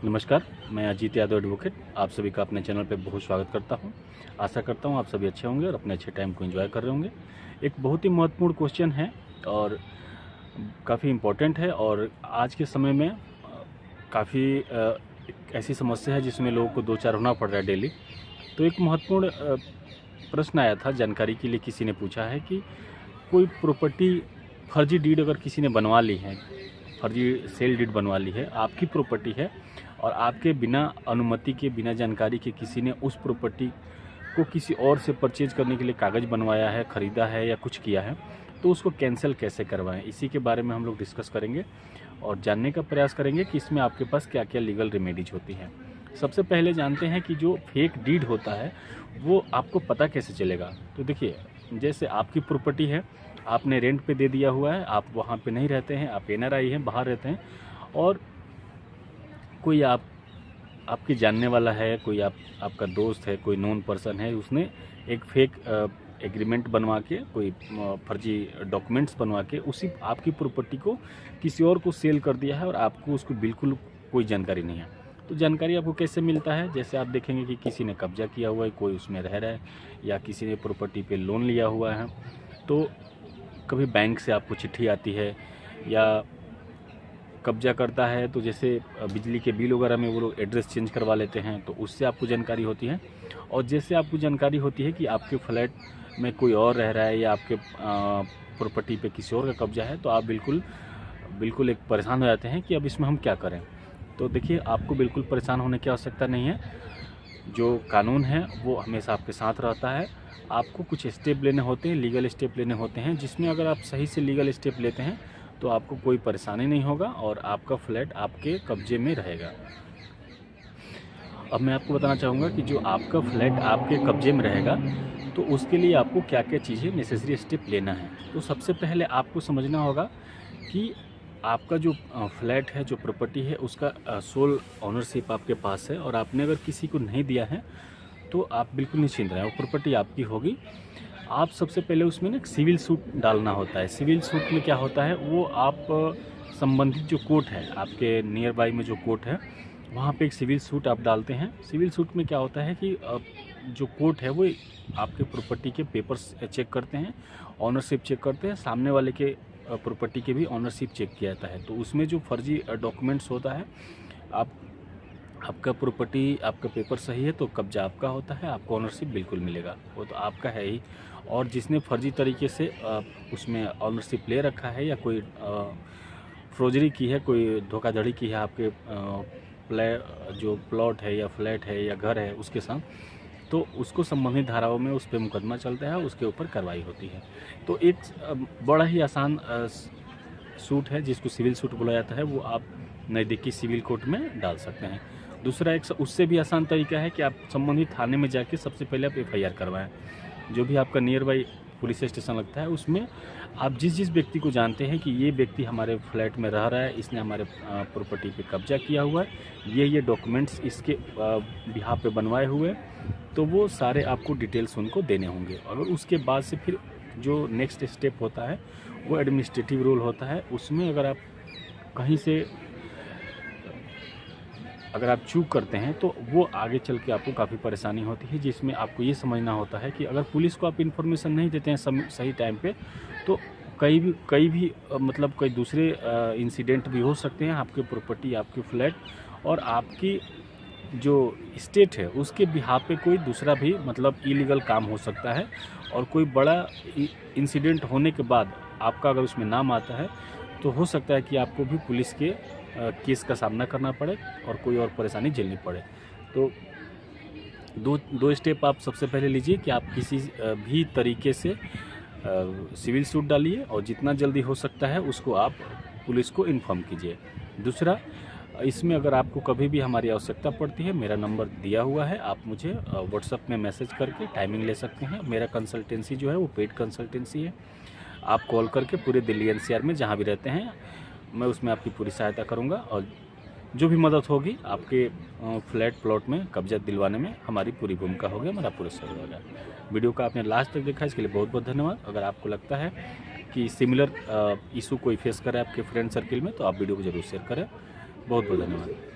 नमस्कार, मैं अजीत यादव एडवोकेट आप सभी का अपने चैनल पे बहुत स्वागत करता हूं। आशा करता हूं आप सभी अच्छे होंगे और अपने अच्छे टाइम को एंजॉय कर रहे होंगे। एक बहुत ही महत्वपूर्ण क्वेश्चन है और काफ़ी इम्पोर्टेंट है और आज के समय में काफ़ी एक ऐसी समस्या है जिसमें लोगों को दो चार होना पड़ रहा है डेली। तो एक महत्वपूर्ण प्रश्न आया था, जानकारी के लिए किसी ने पूछा है कि कोई प्रॉपर्टी फर्जी डीड अगर किसी ने बनवा ली है, फर्जी सेल डीड बनवा ली है, आपकी प्रॉपर्टी है और आपके बिना अनुमति के, बिना जानकारी के किसी ने उस प्रॉपर्टी को किसी और से परचेज करने के लिए कागज़ बनवाया है, ख़रीदा है या कुछ किया है, तो उसको कैंसिल कैसे करवाएं, इसी के बारे में हम लोग डिस्कस करेंगे और जानने का प्रयास करेंगे कि इसमें आपके पास क्या क्या लीगल रेमेडीज होती हैं। सबसे पहले जानते हैं कि जो फेक डीड होता है वो आपको पता कैसे चलेगा। तो देखिए, जैसे आपकी प्रॉपर्टी है, आपने रेंट पे दे दिया हुआ है, आप वहाँ पे नहीं रहते हैं, आप एनआरआई हैं, बाहर रहते हैं और कोई आपके जानने वाला है, कोई आपका दोस्त है, कोई नोन पर्सन है, उसने एक फेक एग्रीमेंट बनवा के, कोई फर्जी डॉक्यूमेंट्स बनवा के उसी आपकी प्रॉपर्टी को किसी और को सेल कर दिया है और आपको उसको बिल्कुल कोई जानकारी नहीं है। तो जानकारी आपको कैसे मिलता है? जैसे आप देखेंगे कि किसी ने कब्जा किया हुआ है, कोई उसमें रह रहा है या किसी ने प्रॉपर्टी पे लोन लिया हुआ है, तो कभी बैंक से आपको चिट्ठी आती है या कब्जा करता है तो जैसे बिजली के बिल वगैरह में वो लोग एड्रेस चेंज करवा लेते हैं, तो उससे आपको जानकारी होती है। और जैसे आपको जानकारी होती है कि आपके फ्लैट में कोई और रह रहा है या आपके प्रॉपर्टी पे किसी और का कब्जा है, तो आप बिल्कुल एक परेशान हो जाते हैं कि अब इसमें हम क्या करें। तो देखिए, आपको बिल्कुल परेशान होने की आवश्यकता नहीं है। जो कानून है वो हमेशा आपके साथ रहता है। आपको कुछ स्टेप लेने होते हैं, लीगल स्टेप लेने होते हैं, जिसमें अगर आप सही से लीगल स्टेप लेते हैं तो आपको कोई परेशानी नहीं होगा और आपका फ्लैट आपके कब्जे में रहेगा। अब मैं आपको बताना चाहूँगा कि जो आपका फ्लैट आपके कब्जे में रहेगा तो उसके लिए आपको क्या क्या चीज़ें नेसेसरी स्टेप लेना है। तो सबसे पहले आपको समझना होगा कि आपका जो फ्लैट है, जो प्रॉपर्टी है, उसका सोल ऑनरशिप आपके पास है और आपने अगर किसी को नहीं दिया है तो आप बिल्कुल निश्चिंत रहें, वो प्रॉपर्टी आपकी होगी। आप सबसे पहले उसमें ना एक सिविल सूट डालना होता है। सिविल सूट में क्या होता है, वो आप संबंधित जो कोर्ट है, आपके नियर बाई में जो कोर्ट है, वहाँ पे एक सिविल सूट आप डालते हैं। सिविल सूट में क्या होता है कि जो कोर्ट है वो आपके प्रॉपर्टी के पेपर्स चेक करते हैं, ऑनरशिप चेक करते हैं, सामने वाले के प्रॉपर्टी के भी ऑनरशिप चेक किया जाता है। तो उसमें जो फर्जी डॉक्यूमेंट्स होता है, आपका प्रॉपर्टी, आपका पेपर सही है तो कब्जा आपका होता है, आपको ऑनरशिप बिल्कुल मिलेगा, वो तो आपका है ही। और जिसने फर्जी तरीके से उसमें ऑनरशिप ले रखा है या कोई फ्रोजरी की है, कोई धोखाधड़ी की है आपके जो प्लॉट है या फ्लैट है या घर है उसके साथ, तो उसको संबंधित धाराओं में उस पर मुकदमा चलता है, उसके ऊपर कार्रवाई होती है। तो एक बड़ा ही आसान सूट है जिसको सिविल सूट बोला जाता है, वो आप नज़दीकी सिविल कोर्ट में डाल सकते हैं। दूसरा एक उससे भी आसान तरीका है कि आप संबंधित थाने में जाके सबसे पहले आप एफआईआर करवाएं। जो भी आपका नियर बाई पुलिस स्टेशन लगता है, उसमें आप जिस व्यक्ति को जानते हैं कि ये व्यक्ति हमारे फ्लैट में रह रहा है, इसने हमारे प्रॉपर्टी पे कब्जा किया हुआ है, ये डॉक्यूमेंट्स इसके बिहाफ पे बनवाए हुए, तो वो सारे आपको डिटेल्स उनको देने होंगे। अगर उसके बाद से फिर जो नेक्स्ट स्टेप होता है वो एडमिनिस्ट्रेटिव रूल होता है। उसमें अगर आप कहीं से अगर आप चूक करते हैं तो वो आगे चल के आपको काफ़ी परेशानी होती है, जिसमें आपको ये समझना होता है कि अगर पुलिस को आप इन्फॉर्मेशन नहीं देते हैं सही टाइम पे, तो कई भी मतलब कई दूसरे इंसिडेंट भी हो सकते हैं आपके प्रॉपर्टी, आपके फ्लैट और आपकी जो स्टेट है उसके बिहाफ पे कोई दूसरा भी मतलब इलीगल काम हो सकता है। और कोई बड़ा इंसिडेंट होने के बाद आपका अगर उसमें नाम आता है तो हो सकता है कि आपको भी पुलिस के केस का सामना करना पड़े और कोई और परेशानी झेलनी पड़े। तो दो स्टेप आप सबसे पहले लीजिए कि आप किसी भी तरीके से सिविल सूट डालिए और जितना जल्दी हो सकता है उसको आप पुलिस को इन्फॉर्म कीजिए। दूसरा, इसमें अगर आपको कभी भी हमारी आवश्यकता पड़ती है, मेरा नंबर दिया हुआ है, आप मुझे व्हाट्सएप में मैसेज करके टाइमिंग ले सकते हैं। मेरा कंसल्टेंसी जो है वो पेड कंसल्टेंसी है। आप कॉल करके पूरे दिल्ली एनसीआर में जहाँ भी रहते हैं, मैं उसमें आपकी पूरी सहायता करूँगा और जो भी मदद होगी आपके फ्लैट प्लॉट में कब्जा दिलवाने में हमारी पूरी भूमिका होगी, हमारा पूरा सहयोग होगा। वीडियो को आपने लास्ट तक देखा, इसके लिए बहुत बहुत धन्यवाद। अगर आपको लगता है कि सिमिलर इशू कोई फेस करे आपके फ्रेंड सर्किल में, तो आप वीडियो को जरूर शेयर करें। बहुत बहुत धन्यवाद।